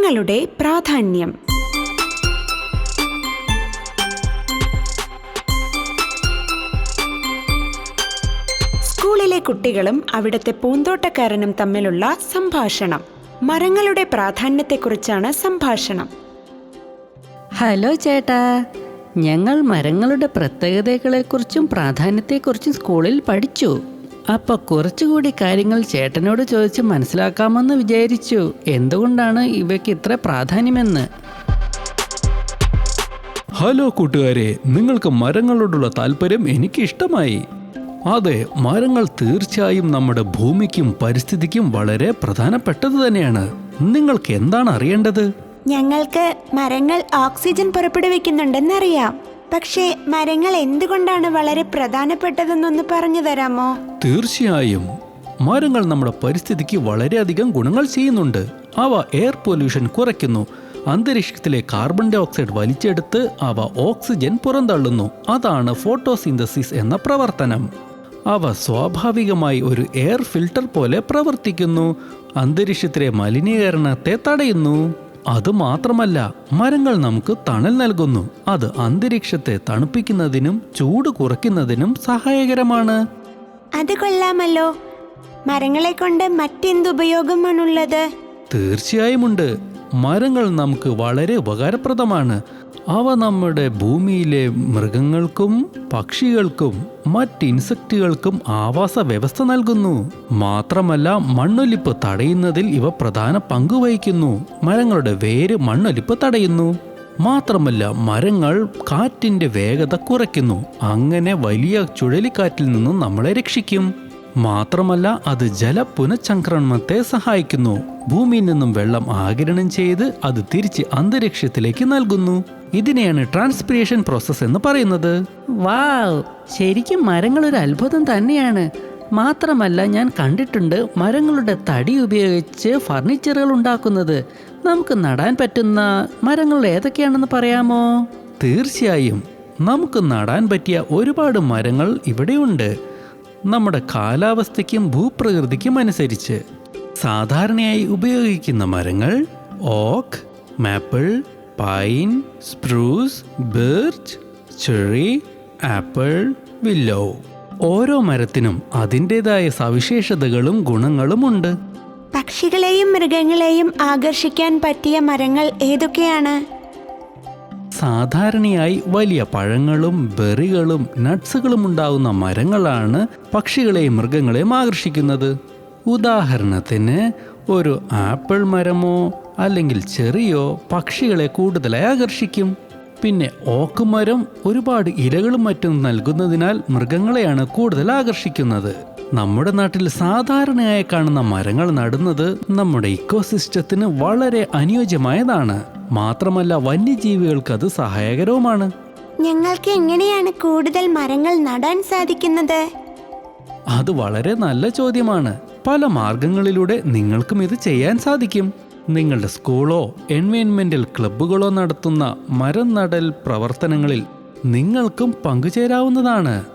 മരങ്ങളുടെ പ്രാധാന്യം. സ്കൂളിലെ കുട്ടികളും അവിടുത്തെ പൂന്തോട്ടക്കാരനും തമ്മിലുള്ള സംഭാഷണം. മരങ്ങളുടെ പ്രാധാന്യത്തെക്കുറിച്ചാണ് സംഭാഷണം. ഹലോ ചേട്ടാ, ഞങ്ങൾ മരങ്ങളുടെ പ്രത്യേകതകളെക്കുറിച്ചും പ്രാധാന്യത്തെക്കുറിച്ചും സ്കൂളിൽ പഠിച്ചു. അപ്പോൾ കുറച്ചുകൂടി കാര്യങ്ങൾ ചേട്ടനോട് ചോദിച്ച് മനസ്സിലാക്കാമെന്ന് വിചാരിച്ചു. എന്തുകൊണ്ടാണ് ഇവയ്ക്ക് ഇത്ര പ്രാധാന്യമെന്ന്. ഹലോ കൂട്ടുകാരെ, നിങ്ങൾക്ക് മരങ്ങളോടുള്ള താല്പര്യം എനിക്ക് ഇഷ്ടമായി. അതെ, മരങ്ങൾ തീർച്ചയായും നമ്മുടെ ഭൂമിക്കും പരിസ്ഥിതിക്കും വളരെ പ്രധാനപ്പെട്ടത് തന്നെയാണ്. നിങ്ങൾക്ക് എന്താണ് അറിയേണ്ടത്? ഞങ്ങൾക്ക് മരങ്ങൾ ഓക്സിജൻ പുറപ്പെടുവിക്കുന്നുണ്ടെന്നറിയാം. പക്ഷേ മരങ്ങൾ എന്തുകൊണ്ടാണ് വളരെ പ്രധാനപ്പെട്ടതെന്നൊന്ന് പറഞ്ഞു തരാമോ? തീർച്ചയായും. മരങ്ങൾ നമ്മുടെ പരിസ്ഥിതിക്ക് വളരെയധികം ഗുണങ്ങൾ ചെയ്യുന്നുണ്ട്. അവ എയർ പൊല്യൂഷൻ കുറയ്ക്കുന്നു. അന്തരീക്ഷത്തിലെ കാർബൺ ഡൈ ഓക്സൈഡ് വലിച്ചെടുത്ത് അവ ഓക്സിജൻ പുറന്തള്ളുന്നു. അതാണ് ഫോട്ടോസിന്തസിസ് എന്ന പ്രവർത്തനം. അവ സ്വാഭാവികമായി ഒരു എയർ ഫിൽട്ടർ പോലെ പ്രവർത്തിക്കുന്നു. അന്തരീക്ഷത്തിലെ മലിനീകരണത്തെ തടയുന്നു. അതുമാത്രമല്ല, മരങ്ങൾ നമുക്ക് തണൽ നൽകുന്നു. അത് അന്തരീക്ഷത്തെ തണുപ്പിക്കുന്നതിനും ചൂട് കുറയ്ക്കുന്നതിനും സഹായകരമാണ്. അത് കൊള്ളാമല്ലോ. മരങ്ങളെ കൊണ്ട് മറ്റെന്തുപയോഗമാണുള്ളത്? തീർച്ചയായും ഉണ്ട്. മരങ്ങൾ നമുക്ക് വളരെ ഉപകാരപ്രദമാണ്. അവ നമ്മുടെ ഭൂമിയിലെ മൃഗങ്ങൾക്കും പക്ഷികൾക്കും മറ്റ് ഇൻസെക്റ്റുകൾക്കും ആവാസ വ്യവസ്ഥ നൽകുന്നു. മാത്രമല്ല, മണ്ണൊലിപ്പ് തടയുന്നതിൽ ഇവ പ്രധാന പങ്ക് വഹിക്കുന്നു. മരങ്ങളുടെ വേര് മണ്ണൊലിപ്പ് തടയുന്നു. മാത്രമല്ല, മരങ്ങൾ കാറ്റിന്റെ വേഗത കുറയ്ക്കുന്നു. അങ്ങനെ വലിയ ചുഴലിക്കാറ്റിൽ നിന്നും നമ്മളെ രക്ഷിക്കും. മാത്രമല്ല, അത് ജല പുനഃചംക്രമണത്തെ സഹായിക്കുന്നു. ഭൂമിയിൽ നിന്നും വെള്ളം ആഗിരണം ചെയ്ത് അത് തിരിച്ച് അന്തരീക്ഷത്തിലേക്ക് നൽകുന്നു. ഇതിനെയാണ് ട്രാൻസ്പിരേഷൻ പ്രോസസ് എന്ന് പറയുന്നത്. വാവ്, ശരിക്കും മരങ്ങളൊരു അത്ഭുതം തന്നെയാണ്. മാത്രമല്ല, ഞാൻ കണ്ടിട്ടുണ്ട് മരങ്ങളുടെ തടി ഉപയോഗിച്ച് ഫർണിച്ചറുകൾ ഉണ്ടാക്കുന്നത്. നമുക്ക് നടാൻ പറ്റുന്ന മരങ്ങൾ ഏതൊക്കെയാണെന്ന് പറയാമോ? തീർച്ചയായും. നമുക്ക് നടാൻ പറ്റിയ ഒരുപാട് മരങ്ങൾ ഇവിടെയുണ്ട്. നമ്മുടെ കാലാവസ്ഥയ്ക്കും ഭൂപ്രകൃതിക്കും അനുസരിച്ച് സാധാരണയായി ഉപയോഗിക്കുന്ന മരങ്ങൾ oak, maple, pine, spruce, birch, cherry, apple, willow. ഓരോ മരത്തിനും അതിൻ്റെതായ സവിശേഷതകളും ഗുണങ്ങളും ഉണ്ട്. പക്ഷികളെയും മൃഗങ്ങളെയും ആകർഷിക്കാൻ പറ്റിയ മരങ്ങൾ ഏതൊക്കെയാണ്? സാധാരണയായി വലിയ പഴങ്ങളും ബെറികളും നട്ട്സുകളും ഉണ്ടാകുന്ന മരങ്ങളാണ് പക്ഷികളെയും മൃഗങ്ങളെയും ആകർഷിക്കുന്നത്. ഉദാഹരണത്തിന്, ഒരു ആപ്പിൾ മരമോ അല്ലെങ്കിൽ ചെറിയോ പക്ഷികളെ കൂടുതലായി ആകർഷിക്കും. പിന്നെ ഓക്ക് മരം ഒരുപാട് ഇലകളും മറ്റും നൽകുന്നതിനാൽ മൃഗങ്ങളെയാണ് കൂടുതൽ ആകർഷിക്കുന്നത്. നമ്മുടെ നാട്ടിൽ സാധാരണയായി കാണുന്ന മരങ്ങൾ നടുന്നത് നമ്മുടെ ഇക്കോസിസ്റ്റത്തിന് വളരെ അനുയോജ്യമായതാണ്. മാത്രമല്ല, വന്യജീവികൾക്ക് അത് സഹായകരവുമാണ്. ഞങ്ങൾക്ക് എങ്ങനെയാണ് കൂടുതൽ മരങ്ങൾ നടാൻ സാധിക്കുന്നത്? അത് വളരെ നല്ല ചോദ്യമാണ്. പല മാർഗങ്ങളിലൂടെ നിങ്ങൾക്കും ഇത് ചെയ്യാൻ സാധിക്കും. നിങ്ങളുടെ സ്കൂളോ എൻവയോൺമെന്റൽ ക്ലബ്ബുകളോ നടത്തുന്ന മരം നടൽ പ്രവർത്തനങ്ങളിൽ നിങ്ങൾക്കും പങ്കുചേരാവുന്നതാണ്.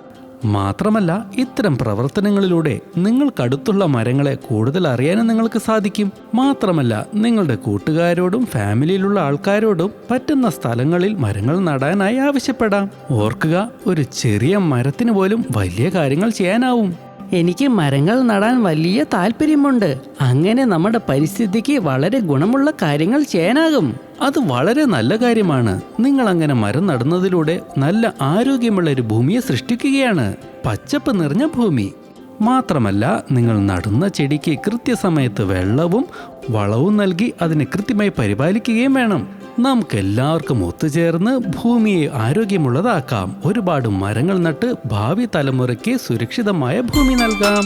മാത്രമല്ല, ഇത്തരം പ്രവർത്തനങ്ങളിലൂടെ നിങ്ങൾക്കടുത്തുള്ള മരങ്ങളെ കൂടുതൽ അറിയാനും നിങ്ങൾക്ക് സാധിക്കും. മാത്രമല്ല, നിങ്ങളുടെ കൂട്ടുകാരോടും ഫാമിലിയിലുള്ള ആൾക്കാരോടും പറ്റുന്ന സ്ഥലങ്ങളിൽ മരങ്ങൾ നടാനായി ആവശ്യപ്പെടാം. ഓർക്കുക, ഒരു ചെറിയ മരത്തിന് പോലും വലിയ കാര്യങ്ങൾ ചെയ്യാനാവും. എനിക്ക് മരങ്ങൾ നടാൻ വലിയ താല്പര്യമുണ്ട്. അങ്ങനെ നമ്മുടെ പരിസ്ഥിതിക്ക് വളരെ ഗുണമുള്ള കാര്യങ്ങൾ ചെയ്യാനാകും. അത് വളരെ നല്ല കാര്യമാണ്. നിങ്ങൾ അങ്ങനെ മരം നടുന്നതിലൂടെ നല്ല ആരോഗ്യമുള്ള ഒരു ഭൂമിയെ സൃഷ്ടിക്കുകയാണ്. പച്ചപ്പ് നിറഞ്ഞ ഭൂമി. മാത്രമല്ല, നിങ്ങൾ നടുന്ന ചെടിക്ക് കൃത്യസമയത്ത് വെള്ളവും വളവും നൽകി അതിനെ കൃത്യമായി പരിപാലിക്കുകയും വേണം. നമുക്കെല്ലാവർക്കും ഒത്തുചേർന്ന് ഭൂമിയെ ആരോഗ്യമുള്ളതാക്കാം. ഒരുപാട് മരങ്ങൾ നട്ട് ഭാവി തലമുറയ്ക്ക് സുരക്ഷിതമായ ഭൂമി നൽകാം.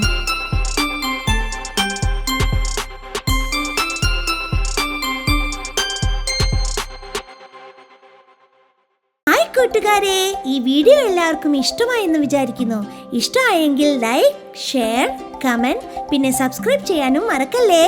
കൂട്ടുകാരെ, ഈ വീഡിയോ എല്ലാവർക്കും ഇഷ്ടമായെന്ന് വിചാരിക്കുന്നു. ഇഷ്ടമായെങ്കിൽ ലൈക്ക്, ഷെയർ, കമന്റ്, പിന്നെ സബ്സ്ക്രൈബ് ചെയ്യാനും മറക്കല്ലേ.